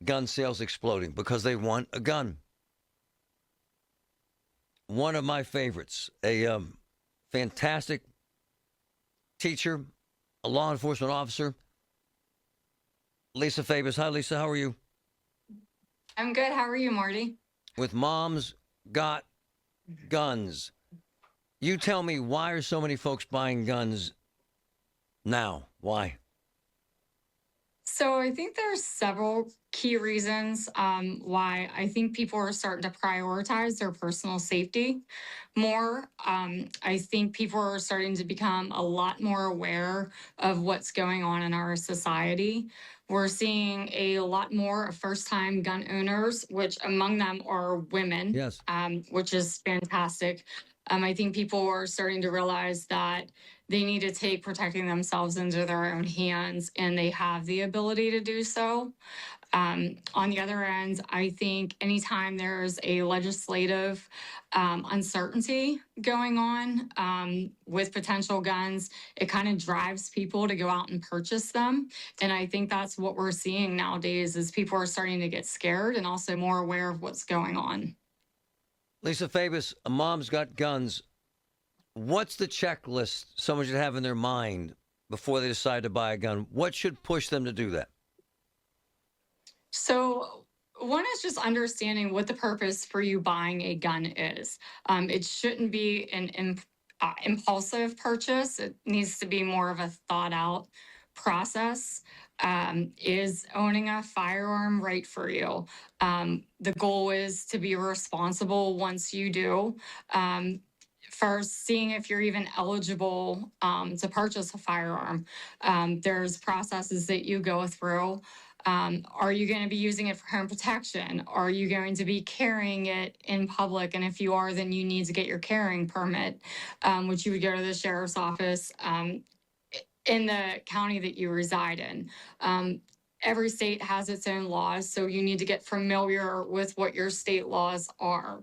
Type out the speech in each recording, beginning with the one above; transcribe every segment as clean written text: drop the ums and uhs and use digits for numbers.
gun sales exploding because they want a gun. One of my favorites, a fantastic teacher, a law enforcement officer, Lisa Fabus. Hi, Lisa. How are you? I'm good. How are you, Marty? With Moms Got Guns. You tell me, why are so many folks buying guns now? Why? So I think there's several key reasons why I think people are starting to prioritize their personal safety more. I think people are starting to become a lot more aware of what's going on in our society. We're seeing a lot more first time gun owners, which among them are women, Yes. which is fantastic. I think people are starting to realize that they need to take protecting themselves into their own hands, and they have the ability to do so. On the other end, I think anytime there's a legislative uncertainty going on with potential guns, it kind of drives people to go out and purchase them. And I think that's what we're seeing nowadays is people are starting to get scared and also more aware of what's going on. Lisa Fabus, a Mom's Got Guns. What's the checklist someone should have in their mind before they decide to buy a gun? What should push them to do that? So, one is just understanding what the purpose for you buying a gun is. It shouldn't be an impulsive purchase, it needs to be more of a thought out process. Is owning a firearm right for you? The goal is to be responsible once you do. First, seeing if you're even eligible to purchase a firearm. There's processes that you go through. Are you going to be using it for home protection? Are you going to be carrying it in public? And if you are, then you need to get your carrying permit, which you would go to the sheriff's office in the county that you reside in. Every state has its own laws, so you need to get familiar with what your state laws are.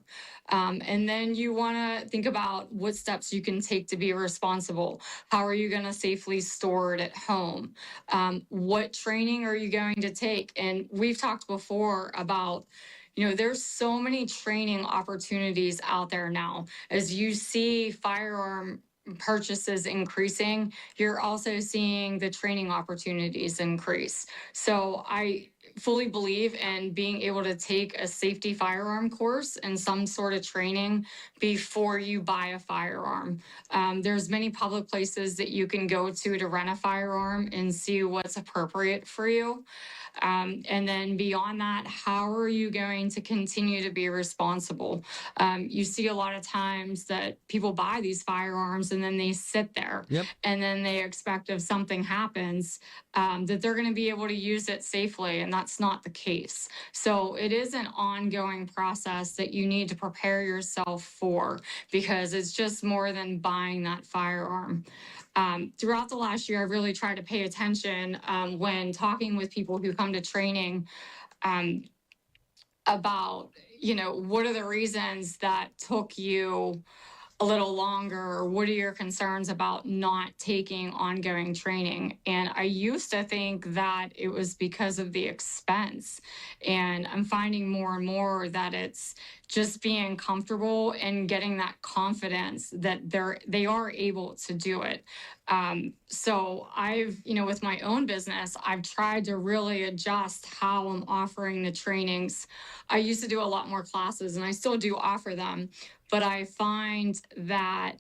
And then you want to think about what steps you can take to be responsible. How are you going to safely store it at home? What training are you going to take? And we've talked before about there's so many training opportunities out there now. As you see firearm purchases increasing, you're also seeing the training opportunities increase. So I fully believe in being able to take a safety firearm course and some sort of training before you buy a firearm. There's many public places that you can go to rent a firearm and see what's appropriate for you. And then beyond that, how are you going to continue to be responsible? You see a lot of times that people buy these firearms and then they sit there. Yep. And then they expect if something happens that they're going to be able to use it safely. And that's not the case. So it is an ongoing process that you need to prepare yourself for because it's just more than buying that firearm. Throughout the last year, I really tried to pay attention when talking with people who come to training um, about, what are the reasons that took you a little longer, or what are your concerns about not taking ongoing training? And I used to think that it was because of the expense. And I'm finding more and more that it's just being comfortable and getting that confidence that they are able to do it. So I've, with my own business, I've tried to really adjust how I'm offering the trainings. I used to do a lot more classes and I still do offer them, but I find that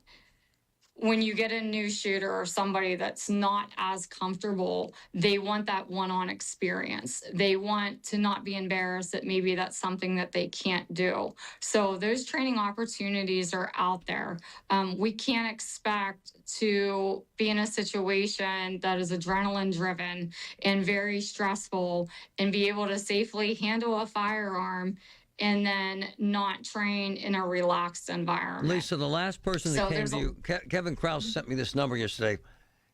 when you get a new shooter or somebody that's not as comfortable, they want that one-on experience. They want to not be embarrassed that maybe that's something that they can't do. So those training opportunities are out there. We can't expect to be in a situation that is adrenaline driven and very stressful and be able to safely handle a firearm and then not train in a relaxed environment. Lisa, the last person that So came there's to you, Kevin Krause sent me this number yesterday.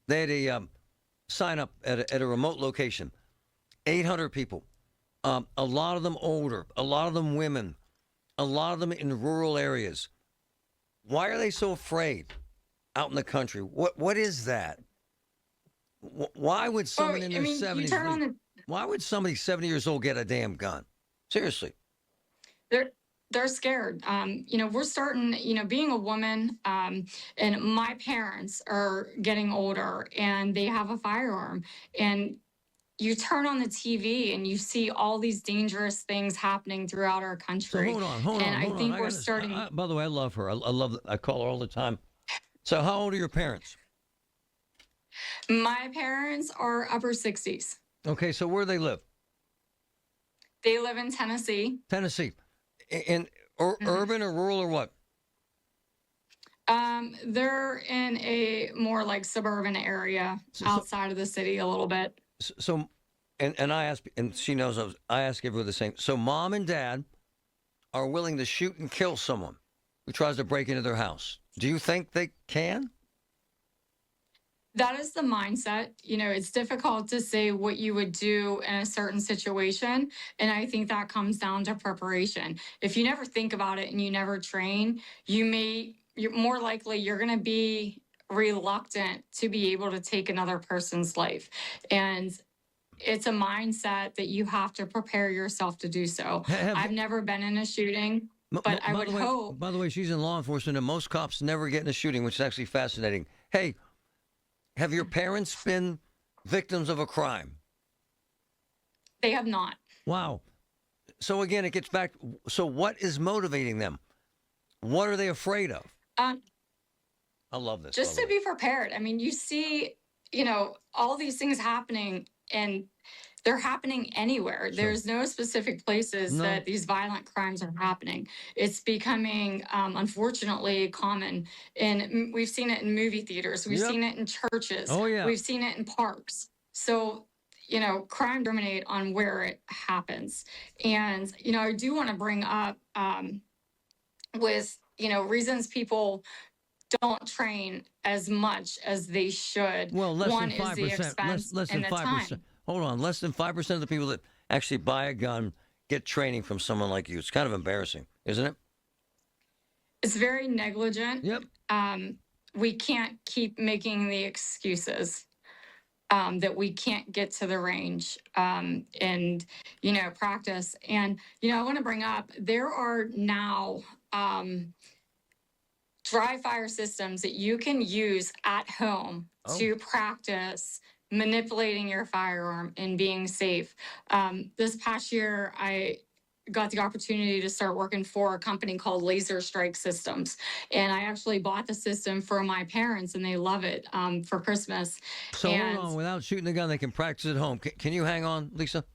They had a sign up at a remote location, 800 people, a lot of them older, a lot of them women, a lot of them in rural areas. Why are they so afraid out in the country? What is that? Why would Well, someone in I their mean, 70s leave? Why would somebody 70 years old get a damn gun? Seriously. They're scared. We're starting, being a woman, and my parents are getting older and they have a firearm. And you turn on the TV and you see all these dangerous things happening throughout our So country. hold And on, I hold on. think we're starting. By the way, I love her. I love. I call her all the time. So how old are your parents? My parents are upper 60s. Okay, so where do they live? They live in Tennessee. Tennessee. In urban or rural or what? They're in a more like suburban area outside of the city a little bit. So and I asked, and she knows I ask everyone the same. So mom and dad are willing to shoot and kill someone who tries to break into their house. Do you think they can? That is the mindset. It's difficult to say what you would do in a certain situation. And I think that comes down to preparation. If you never think about it and you never train, you're more likely you're going to be reluctant to be able to take another person's life. And it's a mindset that you have to prepare yourself to do so. I've never been in a shooting, but I would hope. By the way, she's in law enforcement, and most cops never get in a shooting, which is actually fascinating. Hey, have your parents been victims of a crime? They have not. Wow. So again, it gets back. So what is motivating them? What are they afraid of? I love this. Just to be prepared. I mean, you see, all these things happening, and they're happening anywhere. Sure. There's no specific places that these violent crimes are happening. It's becoming, unfortunately, common. And we've seen it in movie theaters. We've seen it in churches. Oh, yeah. We've seen it in parks. So, crime discriminate on where it happens. And, I do want to bring up with, reasons people don't train as much as they should. Well, less One than 5%. is the expense Less than and the 5%. time. Hold on. Less than 5% of the people that actually buy a gun get training from someone like you. It's kind of embarrassing, isn't it? It's very negligent. Yep. We can't keep making the excuses that we can't get to the range and, practice. And, I want to bring up, there are now dry fire systems that you can use at home to practice manipulating your firearm and being safe. This past year, I got the opportunity to start working for a company called Laser Strike Systems. And I actually bought the system for my parents, and they love it for Christmas. So hold on. Without shooting the gun, they can practice at home. Can you hang on, Lisa?